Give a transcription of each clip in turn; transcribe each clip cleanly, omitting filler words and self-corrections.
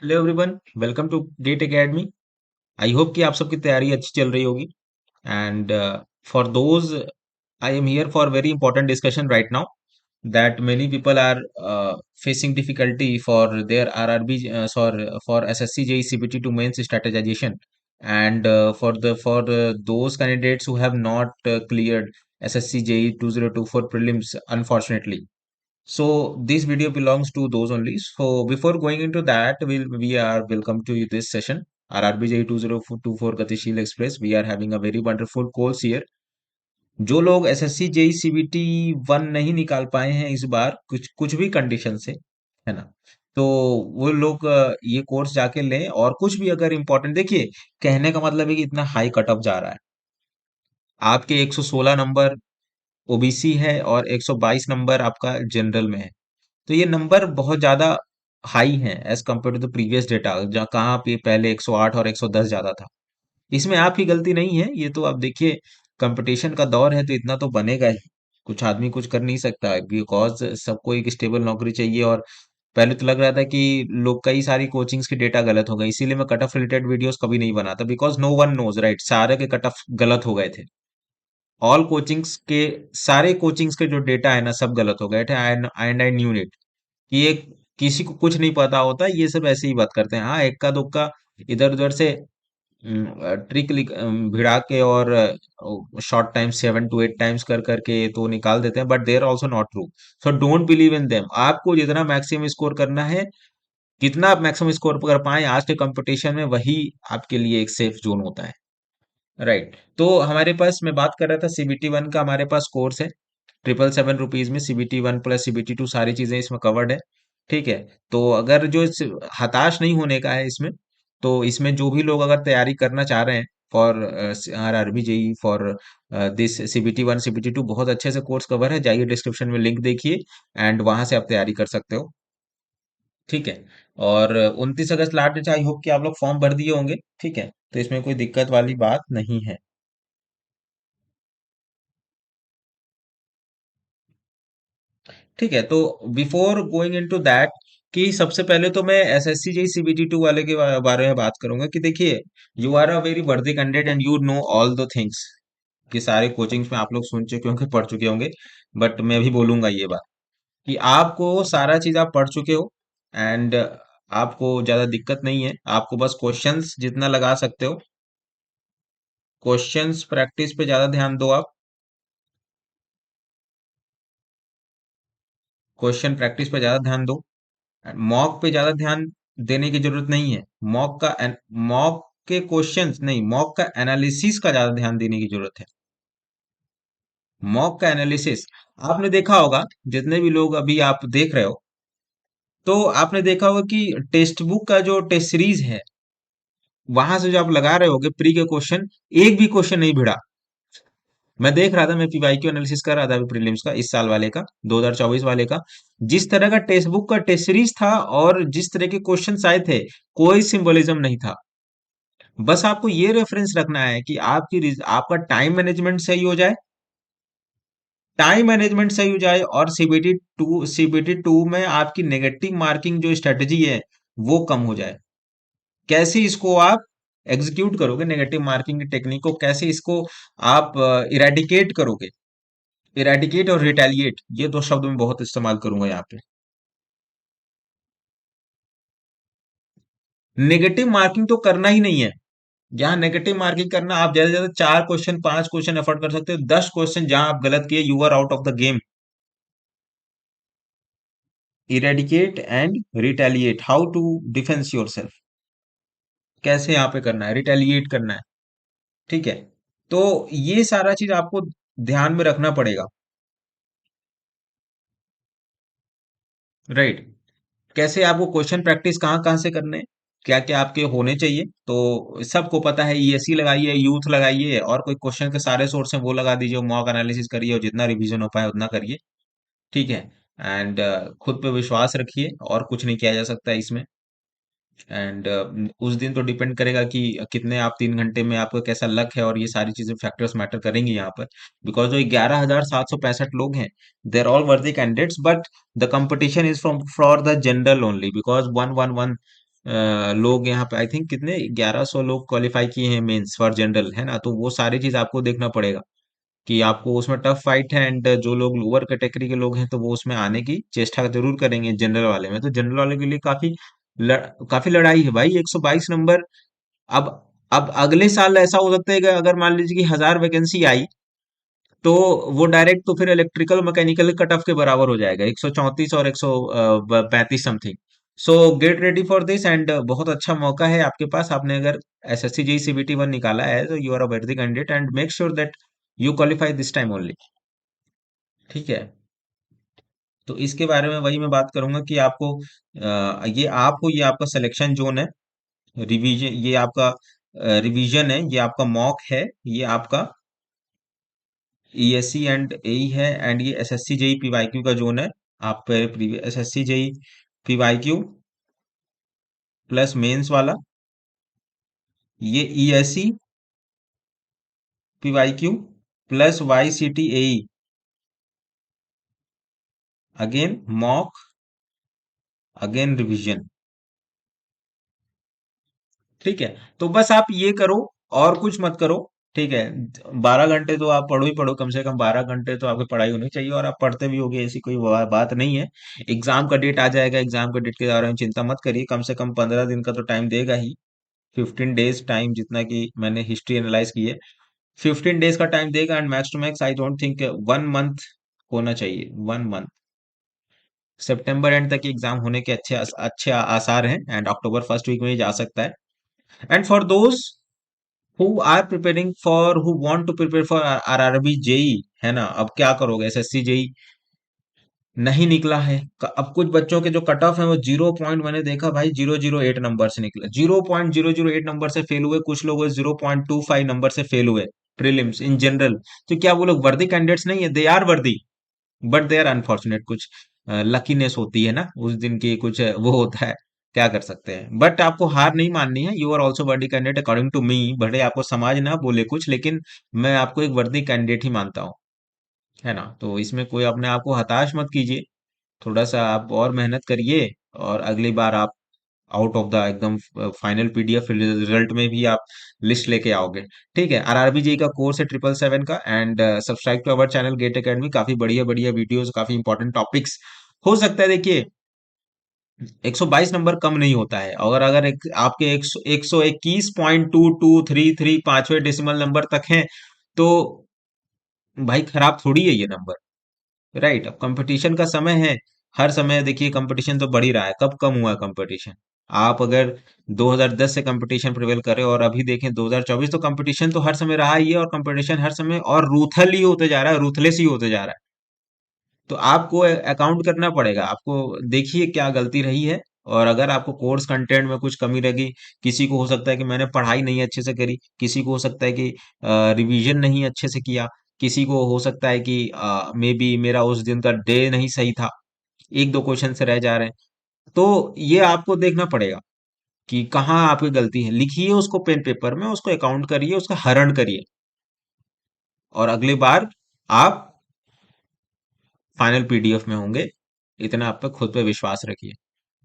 Hello everyone, welcome to GATE academy. I hope कि आप सबकी तैयारी अच्छी चल रही होगी। And for those, I am here for very important discussion right now that many people are facing difficulty for their RRB, for SSC JEE CBT to mains strategization, and those candidates who have not cleared SSC JEE 2024 prelims, unfortunately. So this video belongs to those only. So before going into that, we are welcome to you this session. RRBJ 2024 Gatisheel Express. We are having a very wonderful course here. जो लोग SSC JE CBT one नहीं निकाल पाए हैं इस बार, कुछ कुछ भी कंडीशन से, है ना, तो वो लोग ये कोर्स जाके लें। और कुछ भी अगर इम्पोर्टेंट, देखिए, कहने का मतलब है कि इतना हाई कट ऑफ जा रहा है। आपके 116 नंबर ओबीसी है और 122 नंबर आपका जनरल में है। तो ये नंबर बहुत ज्यादा हाई है as compare to the previous data, जहाँ कहाँ पे पहले 108 और 110 ज्यादा था। इसमें आपकी गलती नहीं है, ये तो आप देखिए, कंपटीशन का दौर है तो इतना तो बनेगा ही। कुछ आदमी कुछ कर नहीं सकता, बिकॉज सबको एक स्टेबल नौकरी चाहिए। और पहले तो लग रहा था कि लोग, कई सारी कोचिंग्स की डेटा गलत हो गई, इसीलिए मैं कट ऑफ रिलेटेड वीडियोस कभी नहीं बनाता, because no one knows right, सारे के कट ऑफ गलत हो गए थे। ऑल कोचिंग्स के, सारे कोचिंग्स के जो डेटा है ना, सब गलत हो गए थे। एंड आई न्यू इट कि ये, किसी को कुछ नहीं पता होता, ये सब ऐसे ही बात करते हैं। हाँ, इक्का दुक्का इधर उधर से ट्रिक भिड़ा के, और शॉर्ट टाइम 7 to 8 टाइम्स कर करके तो निकाल देते हैं, but there also not true. So don't believe in them. आपको जितना मैक्सिमम स्कोर करना है, कितना आप मैक्सिमम स्कोर कर पाए आज के कंपटीशन में, वही आपके लिए एक सेफ जोन होता है। राइट, तो हमारे पास, मैं बात कर रहा था सीबीटी वन का, हमारे पास कोर्स है 777 रुपीज में। CBT one plus CBT two सारी चीजें इसमें कवर्ड है। ठीक है, तो अगर हताश नहीं होने का है इसमें, तो इसमें जो भी लोग अगर तैयारी करना चाह रहे हैं for RRB JEE, for this CBT one CBT two, बहुत अच्छे से कोर्स कवर है, जाइए डिस्क्रिप्शन में लिंक देखिए एंड वहां से आप तैयारी कर सकते हो। ठीक है, और 29 अगस्त लास्ट डेट, आई होप कि आप लोग फॉर्म भर दिए होंगे। ठीक है, तो इसमें कोई दिक्कत वाली बात नहीं है। ठीक है, तो बिफोर गोइंग इनटू दैट, कि सबसे पहले तो मैं एसएससी जेई सीबीटी टू वाले के बारे में बात करूंगा कि देखिए, यू आर अ वेरी वर्दी candidate and you know all the things, कि सारे कोचिंग्स में आप लोग सुन चुके होंगे, पढ़ चुके होंगे। बट मैं भी बोलूंगा ये बात कि आपको सारा चीज आप पढ़ चुके हो, एंड आपको ज्यादा दिक्कत नहीं है। आपको बस क्वेश्चंस जितना लगा सकते हो, क्वेश्चंस प्रैक्टिस पे ज्यादा ध्यान दो आप। क्वेश्चन प्रैक्टिस पे ज्यादा ध्यान दो। मॉक पे ज्यादा ध्यान देने की जरूरत नहीं है। मॉक के क्वेश्चंस नहीं, मॉक का एनालिसिस का ज्यादा ध्यान देने की जरूरत है। मॉक का एनालिसिस, आपने देखा होगा, जितने भी लोग अभी आप देख रहे हो, तो आपने देखा होगा कि टेक्स्ट बुक का जो टेस्ट सीरीज है, वहां से जो आप लगा रहे होगे प्री के क्वेश्चन, एक भी क्वेश्चन नहीं भिड़ा। मैं देख रहा था, मैं पीवाईक्यू एनालिसिस कर रहा था प्रीलिम्स का, इस साल वाले का, 2024 वाले का। जिस तरह का टेक्स्ट बुक का टेस्ट सीरीज था और जिस तरह के क्वेश्चन आए थे, कोई सिंबलिज्म नहीं था। बस आपको ये रेफरेंस रखना है कि आपका टाइम मैनेजमेंट सही हो जाए, टाइम मैनेजमेंट सही हो जाए, और सीबीटी टू में आपकी नेगेटिव मार्किंग जो स्ट्रेटजी है, वो कम हो जाए। कैसे इसको आप एग्जीक्यूट करोगे, नेगेटिव मार्किंग की टेक्निक को कैसे इसको आप इरेडिकेट करोगे। इरेडिकेट और रिटेलिएट, ये दो शब्द मैं बहुत इस्तेमाल करूंगा यहाँ पे। नेगेटिव मार्किंग तो करना ही नहीं है। जहां नेगेटिव मार्किंग करना, आप ज्यादा से ज्यादा 4 क्वेश्चन 5 क्वेश्चन एफर्ट कर सकते हो। 10 क्वेश्चन जहां आप गलत किए, you are out of the game. Eradicate and retaliate, how to defence your self, कैसे यहाँ पे करना है, रिटेलिएट करना है। ठीक है, तो ये सारा चीज आपको ध्यान में रखना पड़ेगा। राइट, कैसे आपको क्वेश्चन प्रैक्टिस कहाँ कहाँ से करने हैं, क्या क्या आपके होने चाहिए, तो सबको पता है। ईएससी लगाइए, यूथ लगाइए, और कोई क्वेश्चन के सारे सोर्स हैं वो लगा दीजिए, मॉक एनालिसिस करिए, और जितना रिवीजन हो पाए उतना करिए। ठीक है, एंड खुद पे विश्वास रखिए, और कुछ नहीं किया जा सकता है इसमें। एंड उस दिन तो डिपेंड करेगा कि कितने आप 3 घंटे में, आपका कैसा लक है, और ये सारी चीजें फैक्टर्स मैटर करेंगे यहाँ पर। बिकॉज जो 11,765 लोग हैं, देर ऑल वर्दी candidates, but the competition is from for the general only, because one one one लोग यहाँ पे आई थिंक कितने 1100 लोग क्वालिफाई किए हैं मेंस फॉर जनरल, है ना? तो वो सारी चीज आपको देखना पड़ेगा कि आपको उसमें टफ फाइट है, एंड जो लोग लोअर कैटेगरी के लोग हैं तो वो उसमें आने की चेष्टा जरूर करेंगे। जनरल वाले में तो जनरल वाले के लिए काफी लड़ाई है भाई। 122 नंबर। अब अब अगले साल ऐसा हो सकता है कि अगर मान लीजिए कि 1000 वैकेंसी आई, तो वो डायरेक्ट तो फिर इलेक्ट्रिकल मैकेनिकल कट ऑफ के बराबर हो जाएगा, 134 और 135 something. So get ready for this, and बहुत अच्छा मौका है आपके पास। आपने अगर एसएससी जेई सीबीटी 1 निकाला है तो यू आर अ वर्दी candidate, and make sure that you qualify this time only. ठीक है। तो इसके बारे में वही मैं बात करूंगा कि आपको ये आपका सिलेक्शन जोन है। रिवीजन ये आपका रिवीजन है, ये आपका मॉक है, ये आपका ईएससी एंड एई है, एंड ये एसएससी जेई पीवाईक्यू का जोन है। आप previous SSC JE PYQ plus mains वाला, ये ESC PYQ plus YCT AE, again mock, again revision. ठीक है। तो बस आप ये करो और कुछ मत करो। ठीक है। 12 घंटे तो आप पढ़ो ही पढ़ो, कम से कम 12 घंटे तो आपकी पढ़ाई होनी चाहिए, और आप पढ़ते भी होगे, ऐसी कोई बात नहीं है। एग्जाम का डेट आ जाएगा, एग्जाम के डेट के बारे में चिंता मत करिए। कम से कम 15 दिन का तो टाइम देगा ही। 15 डेज टाइम, जितना कि मैंने हिस्ट्री एनालाइज की है, 15 डेज का टाइम देगा, and max to max I don't think 1 month होना चाहिए। 1 मंथ। सितंबर एंड तक एग्जाम होने के अच्छे आसार हैं, एंड अक्टूबर फर्स्ट वीक में ही जा सकता है। And for those who are preparing for, who want to prepare for RRB JE, है ना? अब क्या करोगे? एसएससी जेई नहीं निकला है। अब कुछ बच्चों के जो कट ऑफ है वो 0 पॉइंट, मैंने देखा भाई, 008 नंबर से निकला। 0.008 नंबर से फेल हुए कुछ लोग, 0.25 नंबर से फेल हुए प्रीलिम्स इन जनरल। तो क्या वो लोग वर्दी कैंडिडेट्स नहीं है? They are worthy, but they are unfortunate. कुछ लकीनेस होती है ना उस दिन की, कुछ वो होता है। क्या कर सकते हैं? बट आपको हार नहीं माननी है। यू आर ऑल्सो वर्दी कैंडिडेट अकॉर्डिंग टू मी। भले आपको समाज ना बोले कुछ, लेकिन मैं आपको एक वर्दी कैंडिडेट ही मानता हूँ, है ना? तो इसमें कोई अपने आप को हताश मत कीजिए। थोड़ा सा आप और मेहनत करिए, और अगली बार आप आउट ऑफ द एकदम फाइनल पीडीएफ रिजल्ट में भी आप लिस्ट लेके आओगे। ठीक है। आरआरबी जी का कोर्स है 777 का, and subscribe to our channel GATE academy. काफी बढ़िया बढ़िया वीडियोस, काफी इंपॉर्टेंट टॉपिक्स। हो सकता है, देखिए, 122 नंबर कम नहीं होता है। और अगर आपके 121.2233 पांचवें डेसिमल नंबर तक हैं, तो भाई खराब थोड़ी है ये नंबर। राइट। अब कंपटीशन का समय है। हर समय देखिए कंपटीशन तो बढ़ ही रहा है। कब कम हुआ कंपटीशन? आप अगर 2010 से कंपटीशन प्रिवेल करें और अभी देखें 2024, तो कंपटीशन तो हर समय रहा ही है, और कंपटीशन हर समय और रूथल ही होते जा रहा है, रूथलेस ही होते जा रहा है। तो आपको अकाउंट करना पड़ेगा। आपको देखिए क्या गलती रही है, और अगर आपको कोर्स कंटेंट में कुछ कमी लगी, किसी को हो सकता है कि मैंने पढ़ाई नहीं अच्छे से करी, किसी को हो सकता है कि रिवीजन नहीं अच्छे से किया, किसी को हो सकता है कि मे बी मेरा उस दिन का डे नहीं सही था, एक दो क्वेश्चन से रह जा रहे हैं, तो ये आपको देखना पड़ेगा कि कहाँ आपकी गलती है। लिखिए उसको पेन पेपर में, उसको अकाउंट करिए, उसका हरण करिए, और अगली बार आप फाइनल पीडीएफ में होंगे। इतना आप पे खुद पे विश्वास रखिए।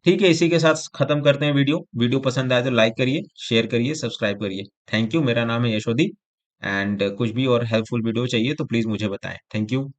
ठीक है। इसी के साथ खत्म करते हैं वीडियो। वीडियो पसंद आए तो लाइक करिए, शेयर करिए, सब्सक्राइब करिए। Thank you. मेरा नाम है यशोदीप, एंड कुछ भी और हेल्पफुल वीडियो चाहिए तो प्लीज मुझे बताएं। Thank you.